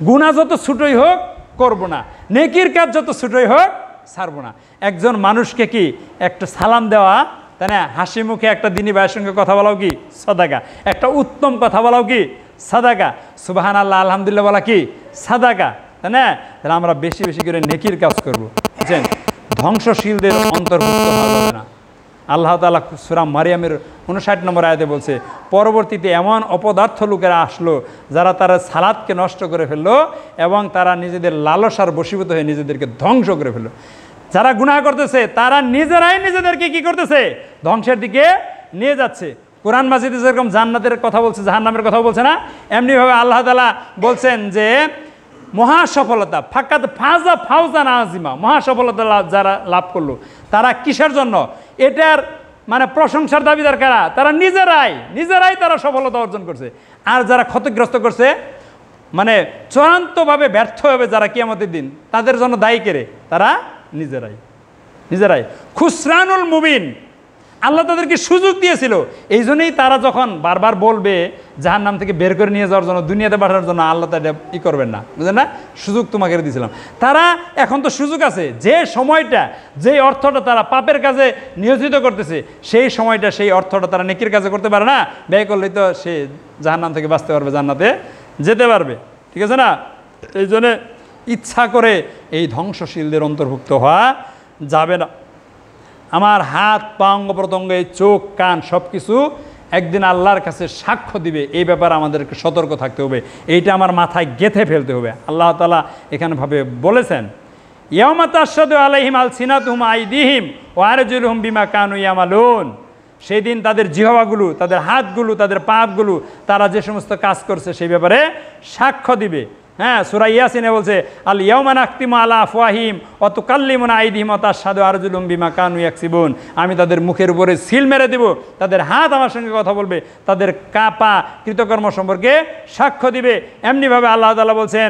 গুনাহ যত ছোটই হোক করব না, নেকির কাজ যত ছোটই হোক ছাড়বো না। একজন মানুষকে কি একটা সালাম দেওয়া, তাই না, হাসি মুখে একটা দিনী ভাইয়ের সঙ্গে কথা বলাও কি সাদাকা, একটা উত্তম কথা বলাও কি সাদাকা, সুবহানাল্লাহ আলহামদুলিল্লাহ বলা কি সাদাকা, তাই না? তাহলে আমরা বেশি বেশি করে নেকির কাজ করব। বুঝছেন, ধ্বংসশীলদের অন্তর্ভুক্ত হওয়া যাবে না। আল্লাহ তাআলা সূরা মারিয়ামের 59 নম্বর আয়াতে বলছে, পরবর্তীতে এমন অপদার্থ লোকেরা আসলো যারা তারা সালাতকে নষ্ট করে ফেললো এবং তারা নিজেদের লালসার বশীভূত হয়ে নিজেদেরকে ধ্বংস করে ফেললো। যারা গুনাহ করতেছে তারা নিজেরাই নিজেদেরকে কি করতেছে, ধ্বংসের দিকে নিয়ে যাচ্ছে। কোরআন মাজিদে যেরকম জান্নাতের কথা বলছে, জাহান্নামের কথা বলছে না, এমনিভাবে আল্লাহ তাআলা বলছেন যে মহাসফলতা, ফাকাদ ফাজা ফাউজান আজিমা, মহাসফলতা যারা লাভ করলো তারা কিসের জন্য, এটার মানে প্রশংসার দাবিদার কারা, তারা নিজেরাই তারা সফলতা অর্জন করছে। আর যারা ক্ষতিগ্রস্ত করছে, মানে চূড়ান্তভাবে ব্যর্থ হবে যারা কিয়ামতের দিন, তাদের জন্য দায়ী করে তারা নিজেরাই খুসরানুল মুবিন। আল্লাহ তাদেরকে সুযোগ দিয়েছিল, এই জন্যই তারা যখন বারবার বলবে জাহান্নাম থেকে বের করে নিয়ে যাওয়ার জন্য, দুনিয়াতে পাঠানোর জন্য, আল্লাহ তাদের ই করবেন না, বুঝলেন না, সুযোগ তোমাকে দিয়েছিলাম। তারা এখন তো সুযোগ আছে, যে সময়টা, যেই অর্থটা তারা পাপের কাজে নিয়োজিত করতেছে, সেই সময়টা, সেই অর্থটা তারা নেকির কাজে করতে পারে না, ব্যয় করলেই তো সে জাহান্নাম থেকে বাঁচতে পারবে, জান্নাতে যেতে পারবে। ঠিক আছে না? এই জন্যে ইচ্ছা করে এই ধ্বংসশীলদের অন্তর্ভুক্ত হওয়া যাবে না। আমার হাত পা অঙ্গ প্রত্যঙ্গ, এই চোখ কান সব কিছু একদিন আল্লাহর কাছে সাক্ষ্য দিবে, এই ব্যাপারে আমাদেরকে সতর্ক থাকতে হবে, এইটা আমার মাথায় গেঁথে ফেলতে হবে। আল্লাহ তাআলা এখানে ভাবে বলেছেন, ইয়াউমা তাশহাদু আলাইহিম আলসিনাতুহুম আইদিহিম ওয়া আরজুলুহুম বিমা কানু ইয়ামালুন। সেই দিন তাদের জিহ্বাগুলো, তাদের হাতগুলো, তাদের পাগুলো তারা যে সমস্ত কাজ করছে সেই ব্যাপারে সাক্ষ্য দিবে। হ্যাঁ, সূরা ইয়াসিনে বলছে, আল ইয়াউমা নাখতিমু আলা আফওয়াহিম ওয়া তুকাল্লিমুনা আইদিহিম ওয়া তাশহাদু আরজুলুহুম বিমা কানু ইয়াকসিবুন। আমি তাদের মুখের উপরে সিল মেরে দেব, তাদের হাত আমার সঙ্গে কথা বলবে, তাদের পা কৃতকর্ম সম্পর্কে সাক্ষ্য দিবে। এমনিভাবে আল্লাহ তাআলা বলছেন,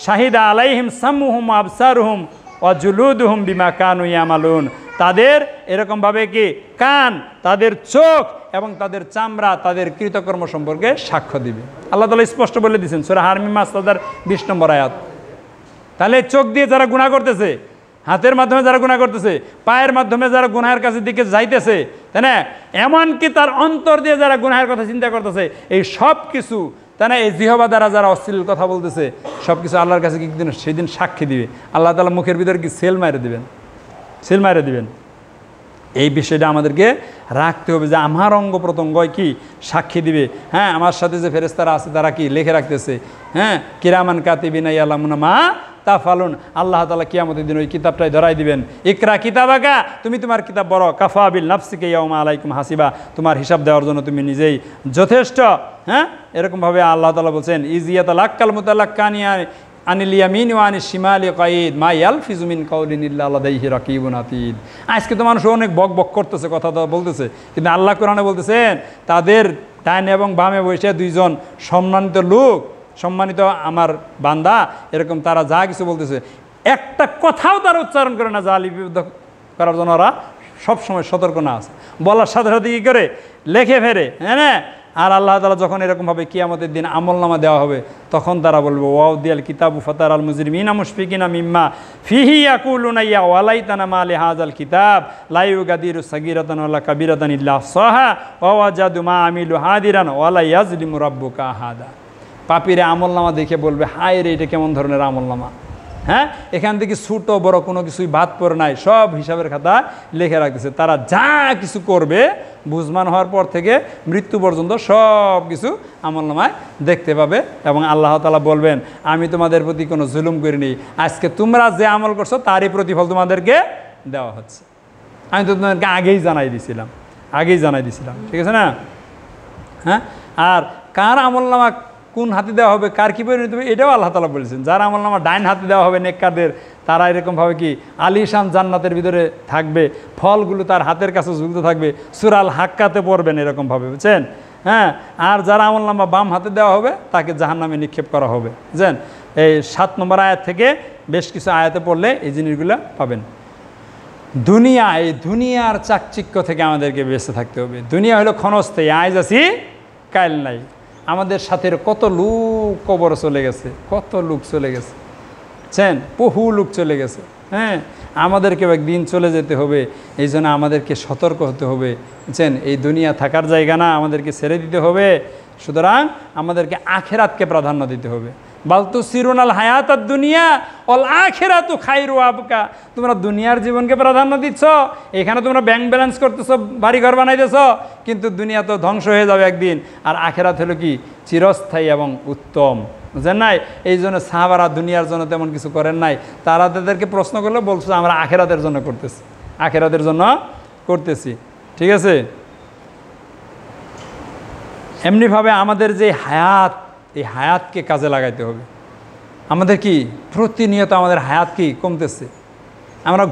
শাহিদা আলাইহিম সামউহুম ওয়া আবসারুহুম ওয়া জুলুদুহুম বিমা কানু ইয়ামালুন। তাদের এরকমভাবে কি কান, তাদের চোখ এবং তাদের চামড়া তাদের কৃতকর্ম সম্পর্কে সাক্ষ্য দিবে। আল্লাহ তাআলা স্পষ্ট বলে দিয়েছেন সূরা হামিম 20 নম্বর আয়াত। তাহলে চোখ দিয়ে যারা গুনাহ করতেছে, হাতের মাধ্যমে যারা গুনাহ করতেছে, পায়ের মাধ্যমে যারা গুনাহের কাছের দিকে যাইতেছে, তাই না, এমনকি তার অন্তর দিয়ে যারা গুনাহের কথা চিন্তা করতেছে, এই সব কিছু, তাই না, এই জিহ্বা দ্বারা যারা অশ্লীল কথা বলতেছে, সব কিছু আল্লাহর কাছে কি সেদিন সাক্ষী দিবে। আল্লাহ তাআলা মুখের ভিতরে কি সিল মারে দিবেন। এই বিষয়টা আমাদেরকে রাখতে হবে যে আমার অঙ্গ প্রত্যঙ্গয় কি সাক্ষী দিবে। হ্যাঁ, আমার সাথে যে ফেরেশতারা আছে তারা কি লিখে রাখতেছে, হ্যাঁ, কিরামান কাতিবিনা ইয়ালামুনা মা তাফালুন। আল্লাহ তাআলা কিয়ামতের দিন ওই কিতাবটাই ধরাই দিবেন, ইকরা কিতাবাকা, তুমি তোমার কিতাব পড়ো, কাফা বিল নাফসিকা ইয়াউমা আলাইকুম হাসিবা, তোমার হিসাব দেওয়ার জন্য তুমি নিজেই যথেষ্ট। হ্যাঁ, এরকমভাবে আল্লাহ তাআলা বলছেন, ইজিয়াতালাক্কাল মুতালাক্কানিয়া আনিল ইয়ামিন ওয়া আনিশ শিমালি কাঈদ মা ইয়ালফিজু মিন কাউলিন ইল্লা লাদাইহি রাকিবুন আতীদ। আজকে তো মানুষ অনেক বক করতেছে, কথা বলতেছে, কিন্তু আল্লাহ কোরআনে বলতেছেন তাদের ডাইনে এবং বামে বসে দুইজন সম্মানিত লোক, সম্মানিত আমার বান্দা, এরকম তারা যা কিছু বলতেছে একটা কথাও তারা উচ্চারণ করে না, যা লিপিবদ্ধ করার জন্য ওরা সবসময় সতর্ক না আছে, বলার সাথে সাথে কী করে লেখে ফেরে। হ্যাঁ, আর আল্লাহ তাআলা যখন এরকমভাবে কিয়ামতের দিন আমলনামা দেওয়া হবে, তখন তারা বলবে, ওয়াও দিয়াল কিতাবু ফাতার আল মুজরিমিনা মুশফিকিনা মিম্মা ফিহি ইয়াকুলুনা ইয়া ওয়ালাইতানা মা লিহাযাল কিতাব লা ইউগাদিরু সাগীরাতান ওয়ালা কাবীরাতান ইল্লা আহসাহা ওয়া ওয়াজাদু মা আমিলু হাদিরান ওয়ালা ইয়াজলিমু রাব্বুকা আহাদা। পাপীরা আমলনামা দেখে বলবে, হায় রে, এটা কেমন ধরনের আমলনামা। হ্যাঁ, এখান থেকে ছোট বড় কোনো কিছুই বাদ পড়ে নাই, সব হিসাবের খাতা লিখে রাখতেছে। তারা যা কিছু করবে বুঝমান হওয়ার পর থেকে মৃত্যু পর্যন্ত সব কিছু আমলনামায় দেখতে পাবে, এবং আল্লাহ তাআলা বলবেন, আমি তোমাদের প্রতি কোনো জুলুম করিনি, আজকে তোমরা যে আমল করছো তারই প্রতিফল তোমাদেরকে দেওয়া হচ্ছে। আমি তো তোমাদেরকে আগেই জানাই দিয়েছিলাম, ঠিক আছে না? হ্যাঁ, আর কার আমলনামা কোন হাতে দেওয়া হবে, কার কী পরিণত হবে, এটাও আল্লাহ তাআলা বলেছেন। যার আমলনামা ডাইন হাতে দেওয়া হবে নেককারদের, তারা এরকমভাবে কি আলিশান জান্নাতের ভিতরে থাকবে, ফলগুলো তার হাতের কাছে ঝুলতে থাকবে, সূরা আল হাক্কাতে পড়বেন এরকমভাবে, বুঝছেন? হ্যাঁ, আর যারা আমলনামা বাম হাতে দেওয়া হবে তাকে জাহান্নামে নিক্ষেপ করা হবে। বুঝছেন? এই 7 নম্বর আয়াত থেকে বেশ কিছু আয়াতে পড়লে এই জিনিসগুলো পাবেন। এই দুনিয়ার চাকচিক্য থেকে আমাদেরকে বেঁচে থাকতে হবে। দুনিয়া হলো ক্ষণস্থায়ী, আজ আছি কাল নাই। আমাদের সাথে কত লোক কবর চলে গেছে, কত লোক চলে গেছে, বুঝছেন, বহু লোক চলে গেছে। হ্যাঁ, আমাদেরকেও একদিন চলে যেতে হবে, এই জন্য আমাদেরকে সতর্ক হতে হবে, বুঝছেন। এই দুনিয়া থাকার জায়গা না, আমাদেরকে ছেড়ে দিতে হবে। সুতরাং আমাদেরকে আখেরাতকে প্রাধান্য দিতে হবে। বালতু সিরুনাল হায়াত দুনিয়া অল আখেরাতু খায়রু আবকা। তোমরা দুনিয়ার জীবনকে প্রাধান্য দিচ্ছ, এখানে তোমরা ব্যাংক ব্যালেন্স করতেছো, বাড়িঘর বানাইতেছ, কিন্তু দুনিয়া তো ধ্বংস হয়ে যাবে একদিন। আর আখেরাত হলো কি? চিরস্থায়ী এবং উত্তম, বুঝলেন নাই? এই জন্য সাহাবারা দুনিয়ার জন্য তেমন কিছু করেন নাই। তারা তাদেরকে প্রশ্ন করলে বলছে আমরা আখেরাতের জন্য করতেছি, আখেরাতের জন্য করতেছি। ঠিক আছে? এমনিভাবে আমাদের যে হায়াত, এই হায়াতকে কাজে লাগাইতে হবে। আমাদের কি প্রতিনিয়ত আমাদের হায়াত কি কমতেছে, আমরা